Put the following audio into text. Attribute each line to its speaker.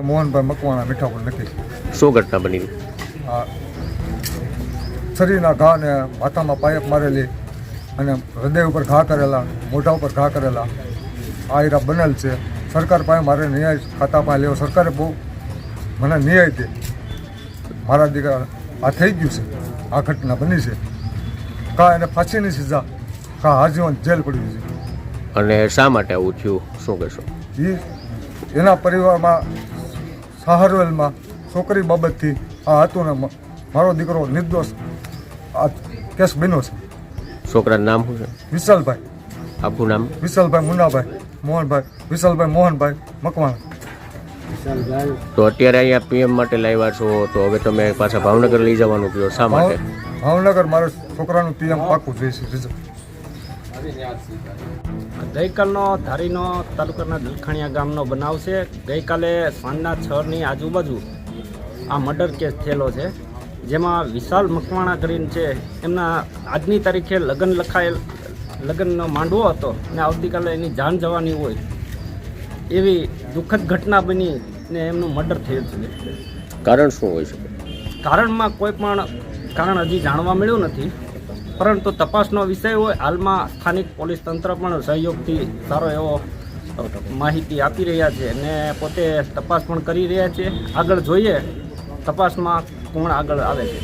Speaker 1: મોહનભાઈ મકવાણા મીઠાપુર નક્કી.
Speaker 2: શું ઘટના બની?
Speaker 1: આ શરીરના ઘા ને માથામાં પાયપ મારેલી અને હૃદય ઉપર ઘા કરેલા, મોઢા ઉપર ઘા કરેલા આ હીરા બનેલ છે. સરકાર પાસે મારે ન્યાય ખાતા પાસે લેવો. સરકારે બહુ મને ન્યાય દે. મારા દીકરા આ થઈ ગયું છે, આ ઘટના બની છે. કા એને ફાંસીની સજા, કા આજીવન જેલ પડી છે.
Speaker 2: અને શા માટે આવું થયું, શું કહેશો?
Speaker 1: એના પરિવારમાં સહારવેલમાં છોકરી બાબતથી આ હતું ને મારો દીકરો નિર્દોષ આ કેસ બન્યો છે.
Speaker 2: છોકરાનું નામ શું છે?
Speaker 1: વિશાલભાઈ.
Speaker 2: આખું નામ?
Speaker 1: વિશાલભાઈ મુન્નાભાઈ મોહનભાઈ, વિશાલભાઈ મોહનભાઈ મકવાણા.
Speaker 2: તો અત્યારે અહીંયા પીએમ માટે લાવ્યા છો, તો હવે તમે પાછા ભાવનગર લઈ જવાનું કહો, શા માટે?
Speaker 1: ભાવનગર મારે છોકરાનું પીએમ પાકું જોઈશે.
Speaker 3: ગઈકાલનો ધારીનો તાલુકાના દલખાણીયા ગામનો બનાવ છે. ગઈકાલે સાંજના 6ની આજુબાજુ આ મર્ડર કેસ થયેલો છે, જેમાં વિશાલ મકવાણા કરીને છે. એમના આજની તારીખે લગ્નનો માંડવો હતો ને આવતીકાલે એની જાન જવાની હોય એવી દુઃખદ ઘટના બની ને એમનું મર્ડર થયેલ છે.
Speaker 2: કારણ શું હોઈ શકે?
Speaker 3: કારણમાં કોઈ પણ કારણ હજી જાણવા મળ્યું નથી, પરંતુ તપાસનો વિષય હોય. હાલમાં સ્થાનિક પોલીસ તંત્ર પણ સહયોગથી સારો એવો માહિતી આપી રહ્યા છે અને પોતે તપાસ પણ કરી રહ્યા છે. આગળ જોઈએ તપાસમાં કોણ આગળ આવે છે.